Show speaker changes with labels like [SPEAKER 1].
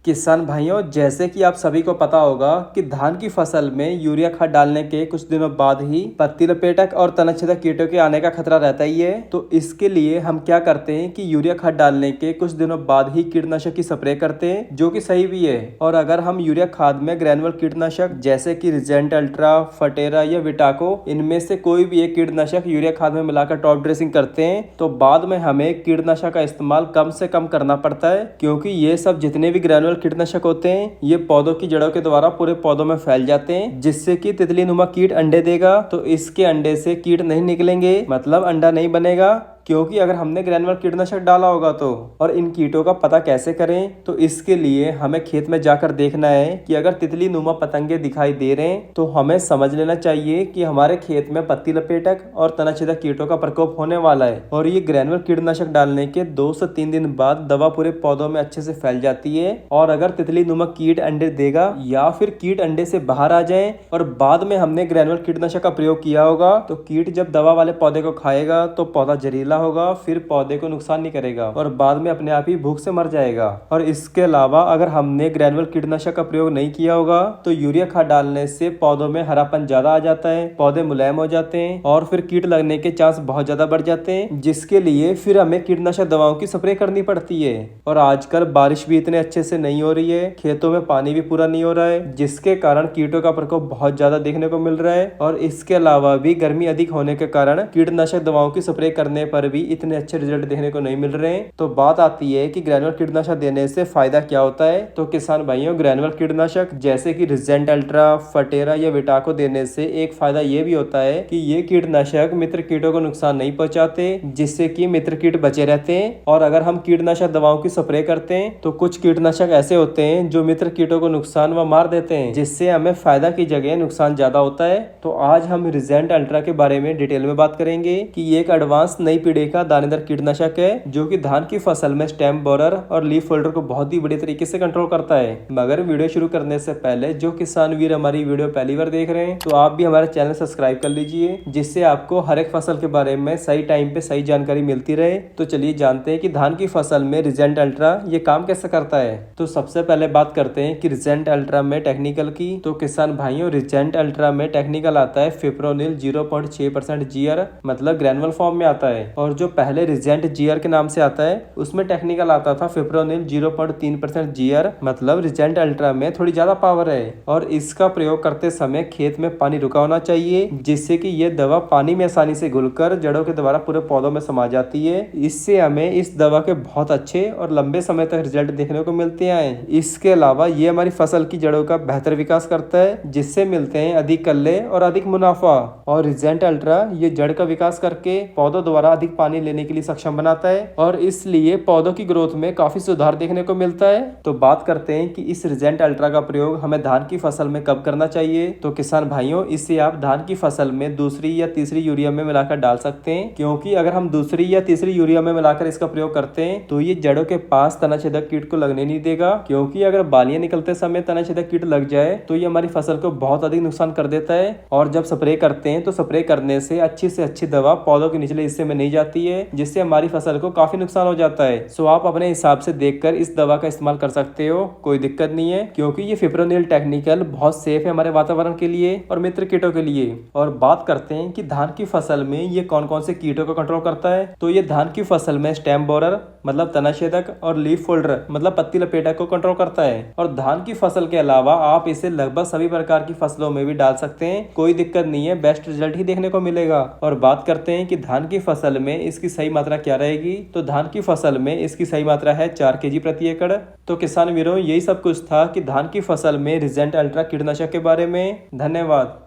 [SPEAKER 1] किसान भाइयों, जैसे कि आप सभी को पता होगा कि धान की फसल में यूरिया खाद डालने के कुछ दिनों बाद ही पत्ती लपेटक और तनछेदक कीटों के आने का खतरा रहता ही है। तो इसके लिए हम क्या करते हैं कि यूरिया खाद डालने के कुछ दिनों बाद ही कीटनाशक की स्प्रे करते हैं, जो कि सही भी है। और अगर हम यूरिया खाद में ग्रेनुअल कीटनाशक जैसे कि रिजेंट अल्ट्रा, फटेरा या विटाको, इनमें से कोई भी एक कीटनाशक यूरिया खाद में मिलाकर टॉप ड्रेसिंग करते हैं तो बाद में हमें कीटनाशक का इस्तेमाल कम से कम करना पड़ता है, क्योंकि ये सब जितने भी ग्रेनुअल कीटनाशक होते हैं ये पौधों की जड़ों के द्वारा पूरे पौधों में फैल जाते हैं, जिससे कि तितली नुमा कीट अंडे देगा तो इसके अंडे से कीट नहीं निकलेंगे, मतलब अंडा नहीं बनेगा। क्योंकि अगर हमने ग्रेनुअल कीटनाशक डाला होगा तो, और इन कीटों का पता कैसे करें, तो इसके लिए हमें खेत में जाकर देखना है कि अगर तितली नुमा पतंगे दिखाई दे रहे हैं तो हमें समझ लेना चाहिए कि हमारे खेत में पत्ती लपेटक और तनाछेदक कीटों का प्रकोप होने वाला है। और ये ग्रेनुअल कीटनाशक डालने के 2 से 3 दिन बाद दवा पूरे पौधों में अच्छे से फैल जाती है। और अगर तितली नुमा कीट अंडे देगा या फिर कीट अंडे से बाहर आ जाए और बाद में हमने ग्रेनुअल कीटनाशक का प्रयोग किया होगा, तो कीट जब दवा वाले पौधे को खाएगा तो पौधा जहरीला होगा, फिर पौधे को नुकसान नहीं करेगा और बाद में अपने आप ही भूख से मर जाएगा। और इसके अलावा अगर हमने ग्रेनुअल कीटनाशक का प्रयोग नहीं किया होगा तो यूरिया खाद डालने से पौधों में हरापन ज्यादा आ जाता है, पौधे मुलायम हो जाते हैं और फिर कीट लगने के चांस बहुत ज्यादा बढ़ जाते हैं, जिसके लिए फिर हमें कीटनाशक दवाओं की स्प्रे करनी पड़ती है। और आजकल बारिश भी इतने अच्छे से नहीं हो रही है, खेतों में पानी भी पूरा नहीं हो रहा है, जिसके कारण कीटों का प्रकोप बहुत ज्यादा देखने को मिल रहा है। और इसके अलावा भी गर्मी अधिक होने के कारण कीटनाशक दवाओं की स्प्रे करने पर भी इतने अच्छे रिजल्ट देखने को नहीं मिल रहे हैं। तो बात आती है कि ग्रेनुअल कीटनाशक देने से फायदा क्या होता है। तो किसान भाइयों, ग्रेनुअल कीटनाशक जैसे कि रिजेंट अल्ट्रा, फटेरा या विटाको देने से एक फायदा ये भी होता है कि ये कीटनाशक मित्र कीटों को नुकसान नहीं पहुंचाते, जिससे कि मित्र कीट बचे रहते हैं। और अगर हम कीटनाशक दवाओं की स्प्रे करते हैं तो कुछ कीटनाशक ऐसे होते हैं जो मित्र कीटों को नुकसान व मार देते हैं, जिससे हमें फायदा की जगह नुकसान ज्यादा होता है। तो आज हम रिजेंट अल्ट्रा के बारे में डिटेल में बात करेंगे कि ये एक एडवांस नई पीढ़ी का दानेदार कीटनाशक है, जो कि धान की फसल में स्टेम बोरर और लीफ फोल्डर को बहुत ही बढ़िया तरीके से कंट्रोल करता है। मगर वीडियो शुरू करने से पहले जो किसान वीर हमारी वीडियो पहली बार देख रहे हैं तो आप भी हमारे चैनल सब्सक्राइब कर लीजिए, जिससे आपको हर एक फसल के बारे में सही टाइम पे सही जानकारी मिलती रहे। तो चलिए जानते हैं कि धान की फसल में रिजेंट अल्ट्रा ये काम कैसे करता है। तो सबसे पहले बात करते हैं कि रिजेंट अल्ट्रा में टेक्निकल की। तो किसान भाइयों, रिजेंट अल्ट्रा में टेक्निकल आता है फिप्रोनिल 0.6% जीआर, मतलब ग्रेनुअल फॉर्म में आता है। और जो पहले रिजेंट जीआर के नाम से आता है उसमें टेक्निकल आता था फिप्रोनिल 0.3% जीआर, मतलब रिजेंट अल्ट्रा में थोड़ी ज्यादा पावर है। और इसका प्रयोग करते समय खेत में पानी रुका होना चाहिए, जिससे कि ये दवा पानी में आसानी से घुलकर जड़ों के द्वारा पूरे पौधों में समा जाती है। इससे हमें इस दवा के बहुत अच्छे और लंबे समय तक रिजल्ट देखने को मिलते हैं। इसके अलावा ये हमारी फसल की जड़ों का बेहतर विकास करता है, जिससे मिलते हैं अधिक कल्ले और अधिक मुनाफा। और रिजेंट अल्ट्रा ये जड़ का विकास करके पौधों द्वारा अधिक पानी लेने के लिए सक्षम बनाता है और इसलिए पौधों की ग्रोथ में काफी सुधार देखने को मिलता है। तो बात करते हैं कि इस रिजेंट अल्ट्रा का प्रयोग हमें धान की फसल में कब करना चाहिए। तो किसान भाइयों, इसे आप धान की फसल में दूसरी या तीसरी यूरिया में मिलाकर डाल सकते हैं, क्योंकि अगर हम दूसरी या तीसरी यूरिया में मिलाकर इसका प्रयोग करते हैं तो ये जड़ों के पास तनाछेदक कीट को लगने नहीं देगा, क्योंकि अगर बालियां निकलते समय तनाछेदक कीट लग जाए तो ये हमारी फसल को बहुत अधिक नुकसान कर देता है। और जब स्प्रे करते हैं तो स्प्रे करने से अच्छी दवा पौधों के निचले हिस्से में नहीं जाती है, जिससे हमारी फसल को काफी नुकसान हो जाता है। सो आप अपने हिसाब से देखकर इस दवा का इस्तेमाल कर सकते हो, कोई दिक्कत नहीं है, क्योंकि ये फिप्रोनिल टेक्निकल बहुत सेफ है हमारे वातावरण के लिए और मित्र कीटों के लिए। और बात करते हैं कि धान की फसल में ये कौन कौन से कीटों को कंट्रोल करता है। तो ये धान की फसल में स्टेम बोरर मतलब तनाछेदक और लीफ फोल्डर मतलब पत्ती लपेटक को कंट्रोल करता है। और धान की फसल के अलावा आप इसे लगभग सभी प्रकार की फसलों में भी डाल सकते हैं, कोई दिक्कत नहीं है, बेस्ट रिजल्ट ही देखने को मिलेगा। और बात करते हैं कि धान की फसल में इसकी सही मात्रा क्या रहेगी। तो धान की फसल में इसकी सही मात्रा है 4 kg प्रति एकड़। तो किसान वीरों, यही सब कुछ था कि धान की फसल में रिजेंट अल्ट्रा कीटनाशक के बारे में। धन्यवाद।